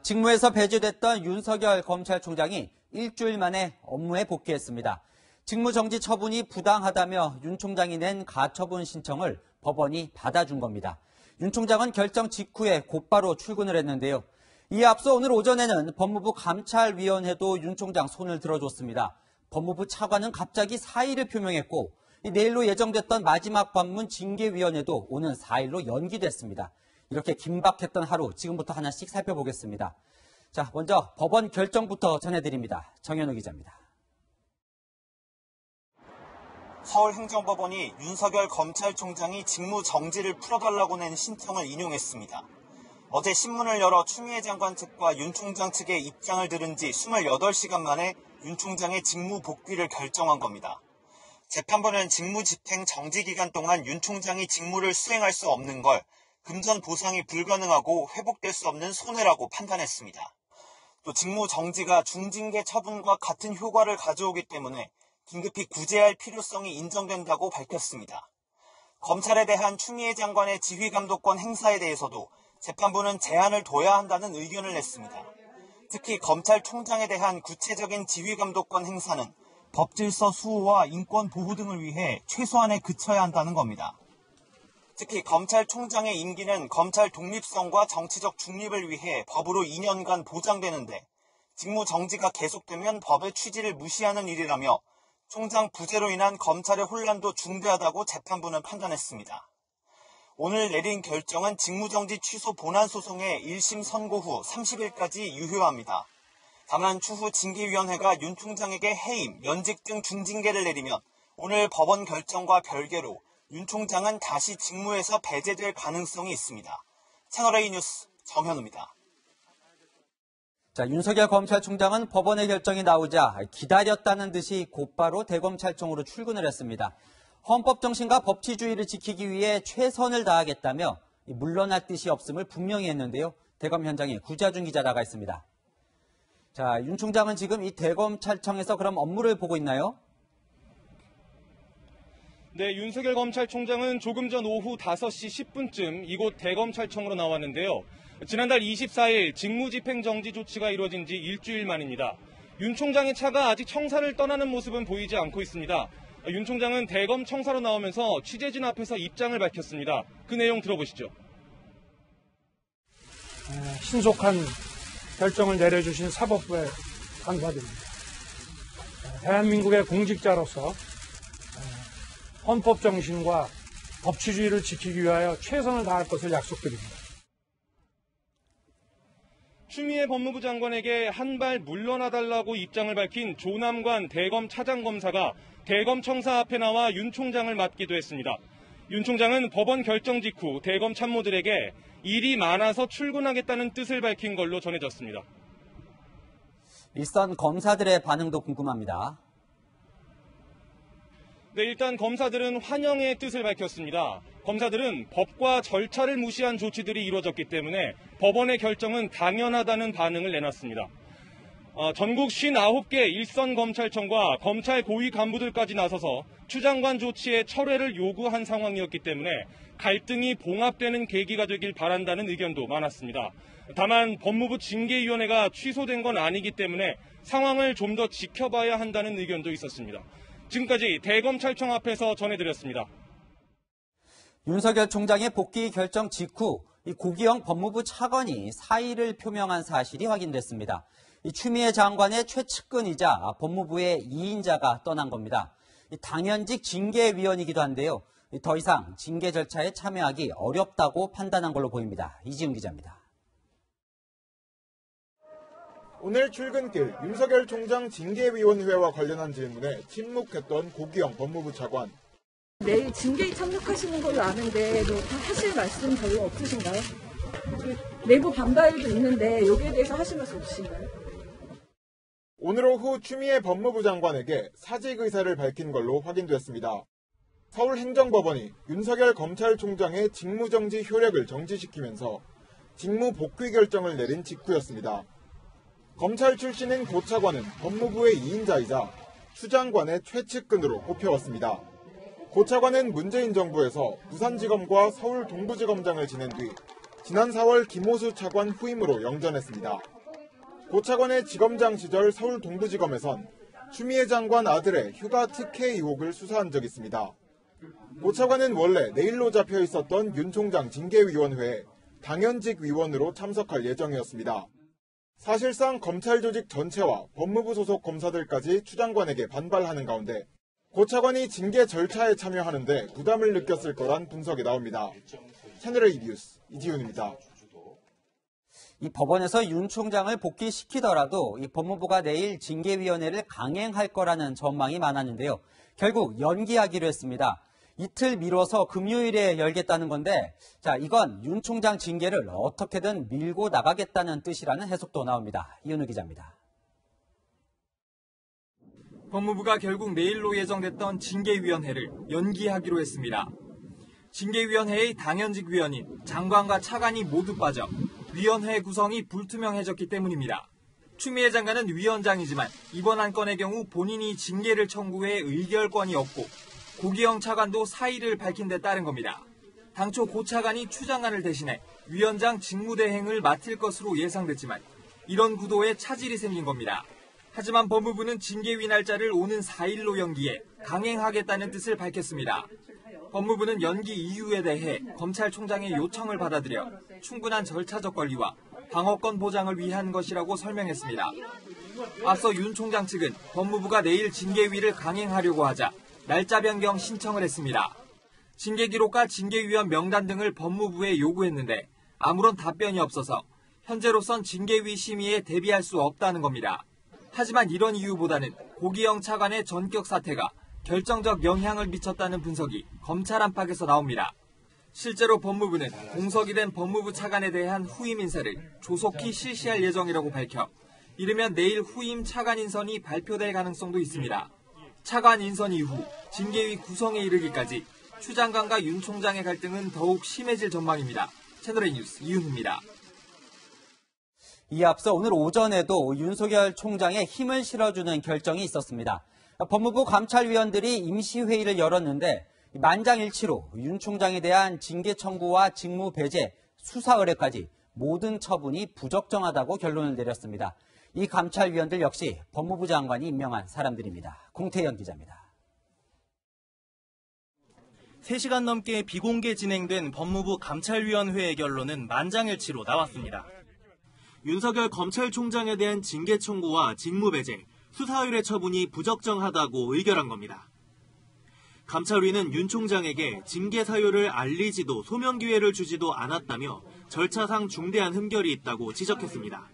직무에서 배제됐던 윤석열 검찰총장이 일주일 만에 업무에 복귀했습니다. 직무정지 처분이 부당하다며 윤 총장이 낸 가처분 신청을 법원이 받아준 겁니다. 윤 총장은 결정 직후에 곧바로 출근을 했는데요. 이에 앞서 오늘 오전에는 법무부 감찰위원회도 윤 총장 손을 들어줬습니다. 법무부 차관은 갑자기 사의를 표명했고 내일로 예정됐던 마지막 방문 징계위원회도 오는 4일로 연기됐습니다. 이렇게 긴박했던 하루 지금부터 하나씩 살펴보겠습니다. 자, 먼저 법원 결정부터 전해드립니다. 정현우 기자입니다. 서울행정법원이 윤석열 검찰총장이 직무정지를 풀어달라고 낸 신청을 인용했습니다. 어제 신문을 열어 추미애 장관 측과 윤 총장 측의 입장을 들은 지 28시간 만에 윤 총장의 직무 복귀를 결정한 겁니다. 재판부는 직무집행 정지 기간 동안 윤 총장이 직무를 수행할 수 없는 걸 금전 보상이 불가능하고 회복될 수 없는 손해라고 판단했습니다. 또 직무 정지가 중징계 처분과 같은 효과를 가져오기 때문에 긴급히 구제할 필요성이 인정된다고 밝혔습니다. 검찰에 대한 추미애 장관의 지휘감독권 행사에 대해서도 재판부는 제한을 둬야 한다는 의견을 냈습니다. 특히 검찰총장에 대한 구체적인 지휘감독권 행사는 법질서 수호와 인권 보호 등을 위해 최소한에 그쳐야 한다는 겁니다. 특히 검찰총장의 임기는 검찰 독립성과 정치적 중립을 위해 법으로 2년간 보장되는데 직무 정지가 계속되면 법의 취지를 무시하는 일이라며 총장 부재로 인한 검찰의 혼란도 중대하다고 재판부는 판단했습니다. 오늘 내린 결정은 직무정지 취소 본안 소송의 1심 선고 후 30일까지 유효합니다. 다만 추후 징계위원회가 윤 총장에게 해임, 면직 등 중징계를 내리면 오늘 법원 결정과 별개로 윤 총장은 다시 직무에서 배제될 가능성이 있습니다. 채널A 뉴스 정현우입니다. 자, 윤석열 검찰총장은 법원의 결정이 나오자 기다렸다는 듯이 곧바로 대검찰청으로 출근을 했습니다. 헌법 정신과 법치주의를 지키기 위해 최선을 다하겠다며 물러날 뜻이 없음을 분명히 했는데요. 대검 현장에 구자준 기자 나가 있습니다. 자, 윤 총장은 지금 이 대검찰청에서 그럼 업무를 보고 있나요? 네, 윤석열 검찰총장은 조금 전 오후 5시 10분쯤 이곳 대검찰청으로 나왔는데요. 지난달 24일 직무집행정지 조치가 이루어진 지 일주일 만입니다. 윤 총장의 차가 아직 청사를 떠나는 모습은 보이지 않고 있습니다. 윤 총장은 대검 청사로 나오면서 취재진 앞에서 입장을 밝혔습니다. 그 내용 들어보시죠. 신속한 결정을 내려주신 사법부에 감사드립니다. 대한민국의 공직자로서 헌법 정신과 법치주의를 지키기 위하여 최선을 다할 것을 약속드립니다. 추미애 법무부 장관에게 한 발 물러나달라고 입장을 밝힌 조남관 대검 차장검사가 대검 청사 앞에 나와 윤 총장을 맞기도 했습니다. 윤 총장은 법원 결정 직후 대검 참모들에게 일이 많아서 출근하겠다는 뜻을 밝힌 걸로 전해졌습니다. 일선 검사들의 반응도 궁금합니다. 네, 일단 검사들은 환영의 뜻을 밝혔습니다. 검사들은 법과 절차를 무시한 조치들이 이루어졌기 때문에 법원의 결정은 당연하다는 반응을 내놨습니다. 전국 59개 일선 검찰청과 검찰 고위 간부들까지 나서서 추 장관 조치의 철회를 요구한 상황이었기 때문에 갈등이 봉합되는 계기가 되길 바란다는 의견도 많았습니다. 다만 법무부 징계위원회가 취소된 건 아니기 때문에 상황을 좀 더 지켜봐야 한다는 의견도 있었습니다. 지금까지 대검찰청 앞에서 전해드렸습니다. 윤석열 총장의 복귀 결정 직후 이 고기영 법무부 차관이 사의를 표명한 사실이 확인됐습니다. 이 추미애 장관의 최측근이자 법무부의 2인자가 떠난 겁니다. 당연직 징계위원이기도 한데요. 더 이상 징계 절차에 참여하기 어렵다고 판단한 걸로 보입니다. 이지훈 기자입니다. 오늘 출근길 윤석열 총장 징계위원회와 관련한 질문에 침묵했던 고기영 법무부 차관. 내일 징계에 참석하시는 걸로 아는데 뭐 하실 말씀 별로 없으신가요? 내부 반발도 있는데 여기에 대해서 하실 말씀 없으신가요? 오늘 오후 추미애 법무부 장관에게 사직 의사를 밝힌 걸로 확인됐습니다. 서울행정법원이 윤석열 검찰총장의 직무정지 효력을 정지시키면서 직무 복귀 결정을 내린 직후였습니다. 검찰 출신인 고 차관은 법무부의 2인자이자 추 장관의 최측근으로 꼽혀왔습니다. 고 차관은 문재인 정부에서 부산지검과 서울 동부지검장을 지낸 뒤 지난 4월 김호수 차관 후임으로 영전했습니다. 고 차관의 지검장 시절 서울 동부지검에선 추미애 장관 아들의 휴가 특혜 의혹을 수사한 적이 있습니다. 고 차관은 원래 내일로 잡혀 있었던 윤 총장 징계위원회에 당연직 위원으로 참석할 예정이었습니다. 사실상 검찰 조직 전체와 법무부 소속 검사들까지 추 장관에게 반발하는 가운데 고 차관이 징계 절차에 참여하는데 부담을 느꼈을 거란 분석이 나옵니다. 채널A 뉴스 이지훈입니다. 이 법원에서 윤 총장을 복귀시키더라도 이 법무부가 내일 징계위원회를 강행할 거라는 전망이 많았는데요. 결국 연기하기로 했습니다. 이틀 미뤄서 금요일에 열겠다는 건데, 이건 윤 총장 징계를 어떻게든 밀고 나가겠다는 뜻이라는 해석도 나옵니다. 이은우 기자입니다. 법무부가 결국 내일로 예정됐던 징계위원회를 연기하기로 했습니다. 징계위원회의 당연직 위원인 장관과 차관이 모두 빠져 위원회 구성이 불투명해졌기 때문입니다. 추미애 장관은 위원장이지만 이번 안건의 경우 본인이 징계를 청구해 의결권이 없고 고기영 차관도 사의를 밝힌 데 따른 겁니다. 당초 고 차관이 추 장관을 대신해 위원장 직무대행을 맡을 것으로 예상됐지만 이런 구도에 차질이 생긴 겁니다. 하지만 법무부는 징계위 날짜를 오는 4일로 연기해 강행하겠다는 뜻을 밝혔습니다. 법무부는 연기 이유에 대해 검찰총장의 요청을 받아들여 충분한 절차적 권리와 방어권 보장을 위한 것이라고 설명했습니다. 앞서 윤 총장 측은 법무부가 내일 징계위를 강행하려고 하자 날짜 변경 신청을 했습니다. 징계 기록과 징계위원 명단 등을 법무부에 요구했는데 아무런 답변이 없어서 현재로선 징계위 심의에 대비할 수 없다는 겁니다. 하지만 이런 이유보다는 고기영 차관의 전격 사퇴가 결정적 영향을 미쳤다는 분석이 검찰 안팎에서 나옵니다. 실제로 법무부는 공석이 된 법무부 차관에 대한 후임 인사를 조속히 실시할 예정이라고 밝혀 이르면 내일 후임 차관 인선이 발표될 가능성도 있습니다. 차관 인선 이후 징계위 구성에 이르기까지 추 장관과 윤 총장의 갈등은 더욱 심해질 전망입니다. 채널A 뉴스 이윤우입니다. 이에 앞서 오늘 오전에도 윤석열 총장에 힘을 실어주는 결정이 있었습니다. 법무부 감찰위원들이 임시회의를 열었는데 만장일치로 윤 총장에 대한 징계 청구와 직무 배제, 수사 의뢰까지 모든 처분이 부적정하다고 결론을 내렸습니다. 이 감찰위원들 역시 법무부 장관이 임명한 사람들입니다. 공태현 기자입니다. 3시간 넘게 비공개 진행된 법무부 감찰위원회의 결론은 만장일치로 나왔습니다. 윤석열 검찰총장에 대한 징계 청구와 직무 배제, 수사 의뢰 처분이 부적정하다고 의결한 겁니다. 감찰위는 윤 총장에게 징계 사유를 알리지도 소명 기회를 주지도 않았다며 절차상 중대한 흠결이 있다고 지적했습니다.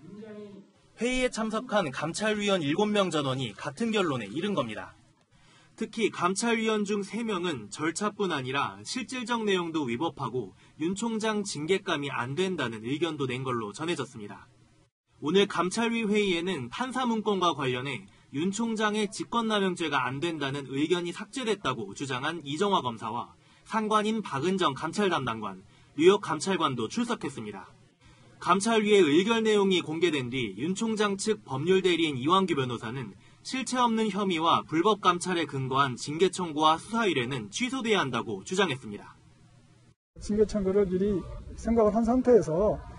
회의에 참석한 감찰위원 7명 전원이 같은 결론에 이른 겁니다. 특히 감찰위원 중 3명은 절차뿐 아니라 실질적 내용도 위법하고 윤 총장 징계감이 안 된다는 의견도 낸 걸로 전해졌습니다. 오늘 감찰위 회의에는 판사 문건과 관련해 윤 총장의 직권남용죄가 안 된다는 의견이 삭제됐다고 주장한 이정화 검사와 상관인 박은정 감찰 담당관, 뉴욕 감찰관도 출석했습니다. 감찰위의 의결 내용이 공개된 뒤 윤 총장 측 법률대리인 이완규 변호사는 실체 없는 혐의와 불법 감찰에 근거한 징계 청구와 수사 의뢰는 취소돼야 한다고 주장했습니다. 징계 청구를 미리 생각을 한 상태에서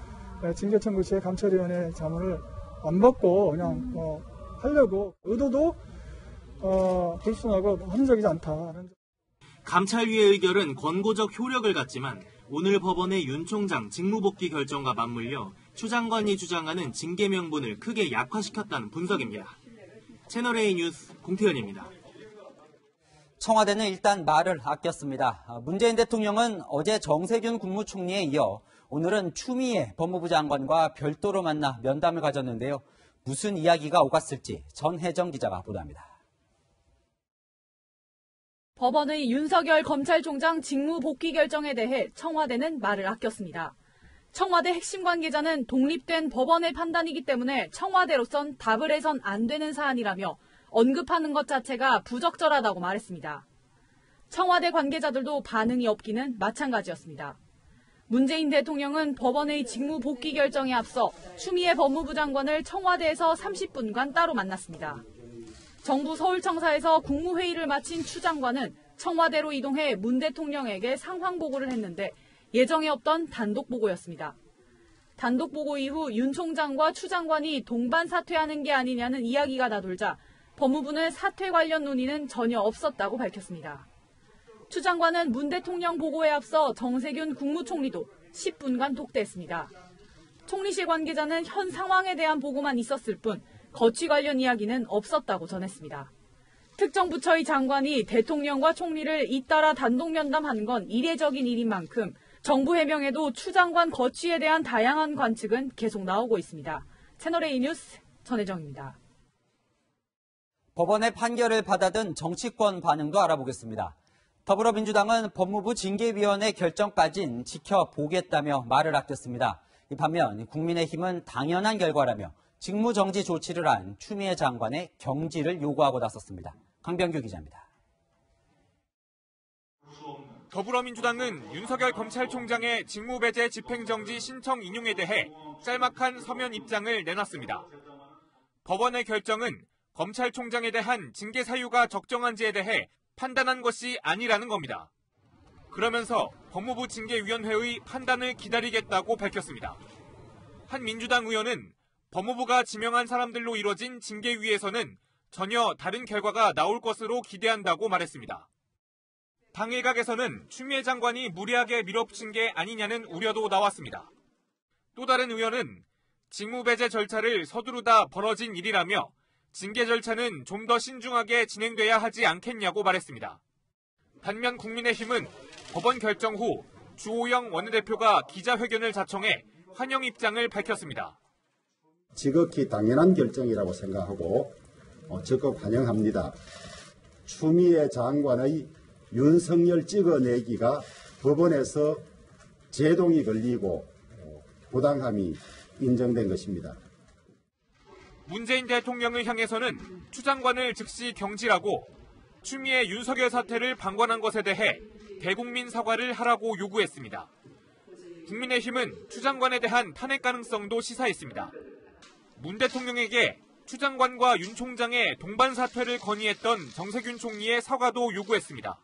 징계 청구 시에 감찰위원회 자문을 안 받고 그냥 하려고 의도도 불순하고 합리적이지 않다. 감찰위의 의결은 권고적 효력을 갖지만 오늘 법원의 윤 총장 직무복귀 결정과 맞물려 추 장관이 주장하는 징계 명분을 크게 약화시켰다는 분석입니다. 채널A 뉴스 공태현입니다. 청와대는 일단 말을 아꼈습니다. 문재인 대통령은 어제 정세균 국무총리에 이어 오늘은 추미애 법무부 장관과 별도로 만나 면담을 가졌는데요. 무슨 이야기가 오갔을지 전혜정 기자가 보도합니다. 법원의 윤석열 검찰총장 직무 복귀 결정에 대해 청와대는 말을 아꼈습니다. 청와대 핵심 관계자는 독립된 법원의 판단이기 때문에 청와대로선 답을 해선 안 되는 사안이라며 언급하는 것 자체가 부적절하다고 말했습니다. 청와대 관계자들도 반응이 없기는 마찬가지였습니다. 문재인 대통령은 법원의 직무 복귀 결정에 앞서 추미애 법무부 장관을 청와대에서 30분간 따로 만났습니다. 정부 서울청사에서 국무회의를 마친 추 장관은 청와대로 이동해 문 대통령에게 상황 보고를 했는데 예정에 없던 단독 보고였습니다. 단독 보고 이후 윤 총장과 추 장관이 동반 사퇴하는 게 아니냐는 이야기가 나돌자 법무부는 사퇴 관련 논의는 전혀 없었다고 밝혔습니다. 추 장관은 문 대통령 보고에 앞서 정세균 국무총리도 10분간 독대했습니다. 총리실 관계자는 현 상황에 대한 보고만 있었을 뿐 거취 관련 이야기는 없었다고 전했습니다. 특정 부처의 장관이 대통령과 총리를 잇따라 단독 면담한 건 이례적인 일인 만큼 정부 해명에도 추 장관 거취에 대한 다양한 관측은 계속 나오고 있습니다. 채널A 뉴스 전혜정입니다. 법원의 판결을 받아든 정치권 반응도 알아보겠습니다. 더불어민주당은 법무부 징계위원회 결정까진 지켜보겠다며 말을 아꼈습니다. 반면 국민의힘은 당연한 결과라며 직무정지 조치를 한 추미애 장관의 경질을 요구하고 나섰습니다. 강병규 기자입니다. 더불어민주당은 윤석열 검찰총장의 직무배제 집행정지 신청 인용에 대해 짤막한 서면 입장을 내놨습니다. 법원의 결정은 검찰총장에 대한 징계 사유가 적정한지에 대해 판단한 것이 아니라는 겁니다. 그러면서 법무부 징계위원회의 판단을 기다리겠다고 밝혔습니다. 한 민주당 의원은 법무부가 지명한 사람들로 이뤄진 징계위에서는 전혀 다른 결과가 나올 것으로 기대한다고 말했습니다. 당 일각에서는 추미애 장관이 무리하게 밀어붙인 게 아니냐는 우려도 나왔습니다. 또 다른 의원은 직무배제 절차를 서두르다 벌어진 일이라며 징계 절차는 좀 더 신중하게 진행돼야 하지 않겠냐고 말했습니다. 반면 국민의힘은 법원 결정 후 주호영 원내대표가 기자회견을 자청해 환영 입장을 밝혔습니다. 지극히 당연한 결정이라고 생각하고 적극 환영합니다. 추미애 장관의 윤석열 찍어내기가 법원에서 제동이 걸리고 부당함이 인정된 것입니다. 문재인 대통령을 향해서는 추 장관을 즉시 경질하고 추미애 윤석열 사태를 방관한 것에 대해 대국민 사과를 하라고 요구했습니다. 국민의힘은 추 장관에 대한 탄핵 가능성도 시사했습니다. 문 대통령에게 추 장관과 윤 총장의 동반 사퇴를 건의했던 정세균 총리의 사과도 요구했습니다.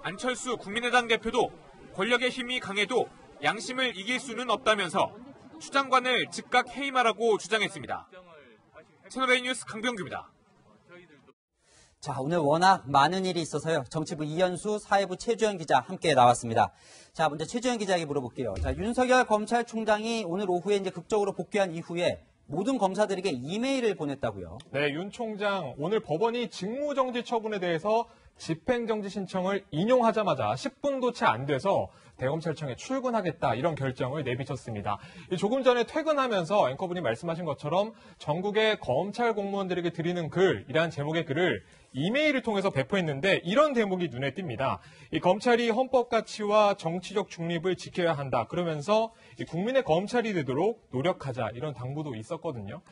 안철수 국민의당 대표도 권력의 힘이 강해도 양심을 이길 수는 없다면서 추 장관을 즉각 해임하라고 주장했습니다. 채널A 뉴스 강병규입니다. 자, 오늘 워낙 많은 일이 있어서요. 정치부 이현수, 사회부 최주현 기자 함께 나왔습니다. 자, 먼저 최주현 기자에게 물어볼게요. 자, 윤석열 검찰총장이 오늘 오후에 이제 극적으로 복귀한 이후에 모든 검사들에게 이메일을 보냈다고요. 네, 윤 총장 오늘 법원이 직무정지 처분에 대해서 집행정지 신청을 인용하자마자 10분도 채 안 돼서 대검찰청에 출근하겠다 이런 결정을 내비쳤습니다. 조금 전에 퇴근하면서 앵커분이 말씀하신 것처럼 전국의 검찰 공무원들에게 드리는 글이라는 제목의 글을 이메일을 통해서 배포했는데 이런 대목이 눈에 띕니다. 이 검찰이 헌법 가치와 정치적 중립을 지켜야 한다. 그러면서 이 국민의 검찰이 되도록 노력하자 이런 당부도 있었거든요.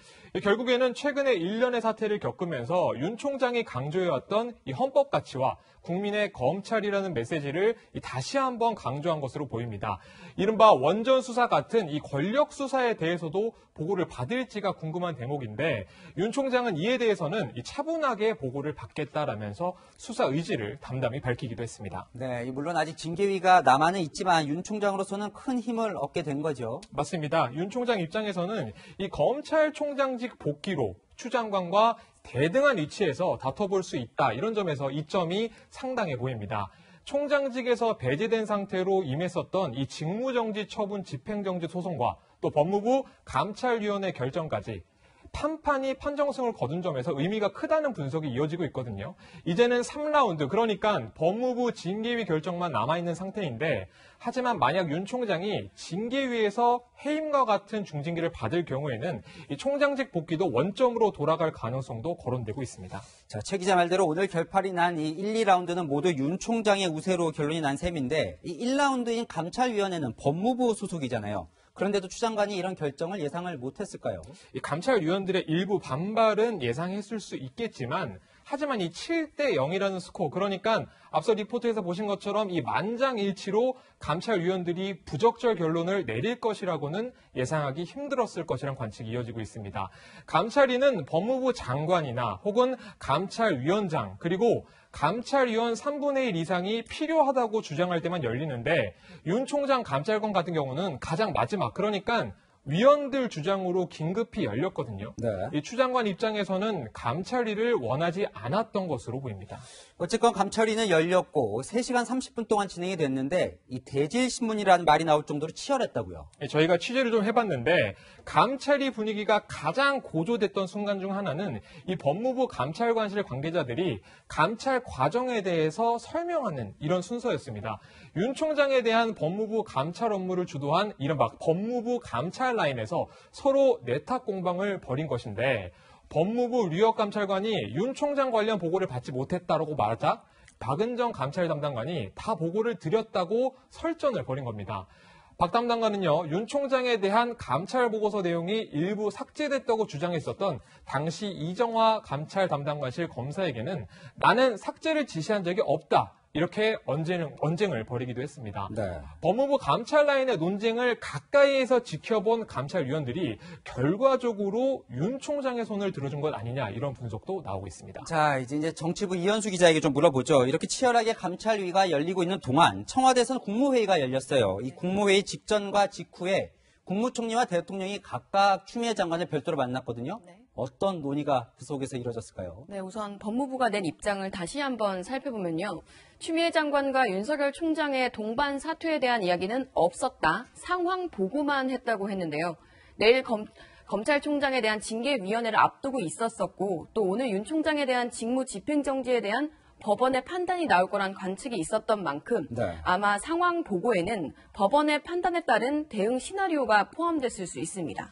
결국에는 최근에 1년의 사태를 겪으면서 윤 총장이 강조해왔던 이 헌법 가치와 국민의 검찰이라는 메시지를 다시 한번 강조한 것으로 보입니다. 이른바 원전 수사 같은 이 권력 수사에 대해서도 보고를 받을지가 궁금한 대목인데 윤 총장은 이에 대해서는 차분하게 보고를 받겠다라면서 수사 의지를 담담히 밝히기도 했습니다. 네, 물론 아직 징계위가 남아는 있지만 윤 총장으로서는 큰 힘을 얻게 된 거죠. 맞습니다. 윤 총장 입장에서는 이 검찰총장직 복귀로 추 장관과 대등한 위치에서 다퉈볼 수 있다. 이런 점에서 이점이 상당해 보입니다. 총장직에서 배제된 상태로 임했었던 이 직무정지 처분 집행정지 소송과 또 법무부 감찰위원회 결정까지 판판이 판정승을 거둔 점에서 의미가 크다는 분석이 이어지고 있거든요. 이제는 3라운드, 그러니까 법무부 징계위 결정만 남아있는 상태인데 하지만 만약 윤 총장이 징계위에서 해임과 같은 중징계를 받을 경우에는 이 총장직 복귀도 원점으로 돌아갈 가능성도 거론되고 있습니다. 자, 최 기자 말대로 오늘 결판이 난 이 1, 2라운드는 모두 윤 총장의 우세로 결론이 난 셈인데 이 1라운드인 감찰위원회는 법무부 소속이잖아요. 그런데도 추 장관이 이런 결정을 예상을 못했을까요? 이 감찰위원들의 일부 반발은 예상했을 수 있겠지만 하지만 이 7대 0이라는 스코어, 그러니까 앞서 리포트에서 보신 것처럼 이 만장일치로 감찰위원들이 부적절 결론을 내릴 것이라고는 예상하기 힘들었을 것이라는 관측이 이어지고 있습니다. 감찰위는 법무부 장관이나 혹은 감찰위원장 그리고 감찰위원 3분의 1 이상이 필요하다고 주장할 때만 열리는데 윤 총장 감찰관 같은 경우는 가장 마지막, 그러니까 위원들 주장으로 긴급히 열렸거든요. 네. 이 추 장관 입장에서는 감찰위를 원하지 않았던 것으로 보입니다. 어쨌건 감찰위는 열렸고 3시간 30분 동안 진행이 됐는데 이 대질신문이라는 말이 나올 정도로 치열했다고요. 저희가 취재를 좀 해봤는데 감찰위 분위기가 가장 고조됐던 순간 중 하나는 이 법무부 감찰관실 관계자들이 감찰 과정에 대해서 설명하는 이런 순서였습니다. 윤 총장에 대한 법무부 감찰 업무를 주도한 이른바 법무부 감찰 라인에서 서로 내탁 공방을 벌인 것인데 법무부 류혁감찰관이 윤 총장 관련 보고를 받지 못했다라고 말하자 박은정 감찰 담당관이 다 보고를 드렸다고 설전을 벌인 겁니다. 박 담당관은요, 윤 총장에 대한 감찰 보고서 내용이 일부 삭제됐다고 주장했었던 당시 이정화 감찰 담당관실 검사에게는 나는 삭제를 지시한 적이 없다. 이렇게 언쟁을 벌이기도 했습니다. 네. 법무부 감찰 라인의 논쟁을 가까이에서 지켜본 감찰위원들이 결과적으로 윤 총장의 손을 들어준 것 아니냐 이런 분석도 나오고 있습니다. 자, 이제 정치부 이현수 기자에게 좀 물어보죠. 이렇게 치열하게 감찰위가 열리고 있는 동안 청와대에서는 국무회의가 열렸어요. 이 국무회의 직전과 직후에 국무총리와 대통령이 각각 추미애 장관을 별도로 만났거든요. 네. 어떤 논의가 그 속에서 이루어졌을까요? 네, 우선 법무부가 낸 입장을 다시 한번 살펴보면요. 추미애 장관과 윤석열 총장의 동반 사퇴에 대한 이야기는 없었다. 상황 보고만 했다고 했는데요. 내일 검찰총장에 대한 징계위원회를 앞두고 있었었고 또 오늘 윤 총장에 대한 직무 집행정지에 대한 법원의 판단이 나올 거란 관측이 있었던 만큼 네. 아마 상황 보고에는 법원의 판단에 따른 대응 시나리오가 포함됐을 수 있습니다.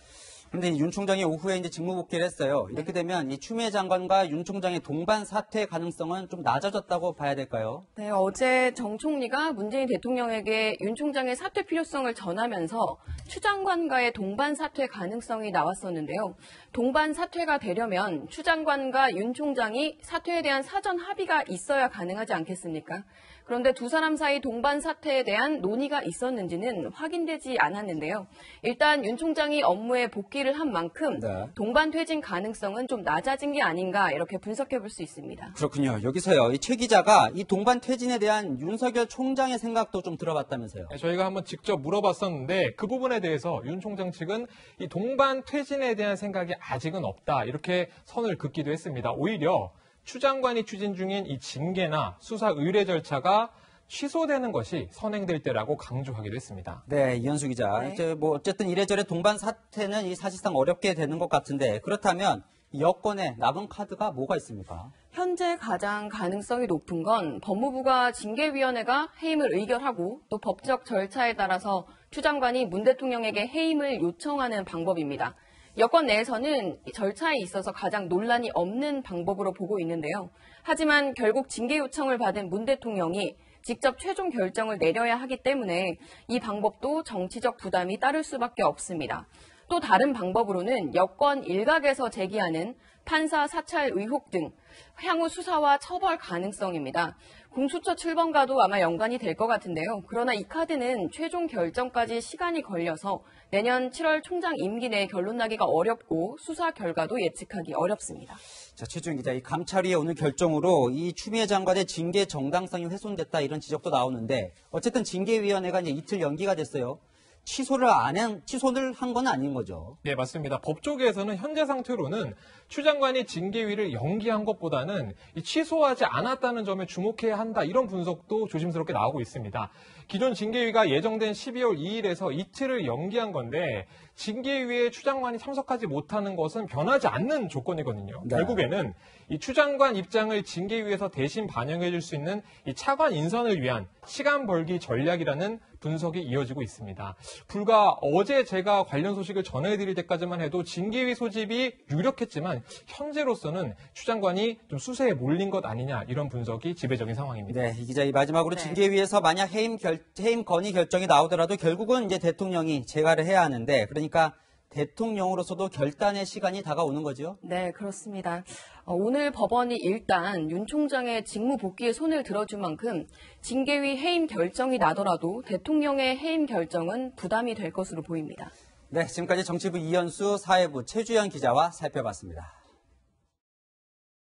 그런데 윤 총장이 오후에 이제 직무 복귀를 했어요. 이렇게 되면 이 추미애 장관과 윤 총장의 동반 사퇴 가능성은 좀 낮아졌다고 봐야 될까요? 네, 어제 정 총리가 문재인 대통령에게 윤 총장의 사퇴 필요성을 전하면서 추 장관과의 동반 사퇴 가능성이 나왔었는데요. 동반 사퇴가 되려면 추 장관과 윤 총장이 사퇴에 대한 사전 합의가 있어야 가능하지 않겠습니까? 그런데 두 사람 사이 동반 사퇴에 대한 논의가 있었는지는 확인되지 않았는데요. 일단 윤 총장이 업무에 복귀를 한 만큼 네. 동반 퇴진 가능성은 좀 낮아진 게 아닌가 이렇게 분석해 볼 수 있습니다. 그렇군요. 여기서요. 이 최 기자가 이 동반 퇴진에 대한 윤석열 총장의 생각도 좀 들어봤다면서요. 저희가 한번 직접 물어봤었는데 그 부분에 대해서 윤 총장 측은 이 동반 퇴진에 대한 생각이 아직은 없다. 이렇게 선을 긋기도 했습니다. 오히려 추 장관이 추진 중인 이 징계나 수사 의뢰 절차가 취소되는 것이 선행될 때라고 강조하기도 했습니다. 네, 이현수 기자. 네. 이제 뭐 어쨌든 이래저래 동반 사태는 이 사실상 어렵게 되는 것 같은데 그렇다면 여권에 남은 카드가 뭐가 있습니까? 현재 가장 가능성이 높은 건 법무부가 징계위원회가 해임을 의결하고 또 법적 절차에 따라서 추 장관이 문 대통령에게 해임을 요청하는 방법입니다. 여권 내에서는 절차에 있어서 가장 논란이 없는 방법으로 보고 있는데요. 하지만 결국 징계 요청을 받은 문 대통령이 직접 최종 결정을 내려야 하기 때문에 이 방법도 정치적 부담이 따를 수밖에 없습니다. 또 다른 방법으로는 여권 일각에서 제기하는 판사 사찰 의혹 등 향후 수사와 처벌 가능성입니다. 공수처 출범과도 아마 연관이 될 것 같은데요. 그러나 이 카드는 최종 결정까지 시간이 걸려서 내년 7월 총장 임기 내에 결론 나기가 어렵고 수사 결과도 예측하기 어렵습니다. 자, 최주영 기자, 이 감찰위의 오늘 결정으로 이 추미애 장관의 징계 정당성이 훼손됐다 이런 지적도 나오는데 어쨌든 징계위원회가 이제 이틀 연기가 됐어요. 취소를 한 건 아닌 거죠. 네, 맞습니다. 법조계에서는 현재 상태로는 추 장관이 징계위를 연기한 것보다는 취소하지 않았다는 점에 주목해야 한다. 이런 분석도 조심스럽게 나오고 있습니다. 기존 징계위가 예정된 12월 2일에서 이틀을 연기한 건데 징계위에 추 장관이 참석하지 못하는 것은 변하지 않는 조건이거든요. 네. 결국에는 이 추 장관 입장을 징계위에서 대신 반영해 줄 수 있는 이 차관 인선을 위한 시간 벌기 전략이라는 분석이 이어지고 있습니다. 불과 어제 제가 관련 소식을 전해드릴 때까지만 해도 징계위 소집이 유력했지만 현재로서는 추 장관이 좀 수세에 몰린 것 아니냐 이런 분석이 지배적인 상황입니다. 네, 이 기자, 이 마지막으로 징계위에서 만약 해임 건의 결정이 나오더라도 결국은 이제 대통령이 재가를 해야 하는데 그러니까 대통령으로서도 결단의 시간이 다가오는 거죠? 네, 그렇습니다. 오늘 법원이 일단 윤 총장의 직무 복귀에 손을 들어준 만큼 징계위 해임 결정이 나더라도 대통령의 해임 결정은 부담이 될 것으로 보입니다. 네, 지금까지 정치부 이현수, 사회부 최주연 기자와 살펴봤습니다.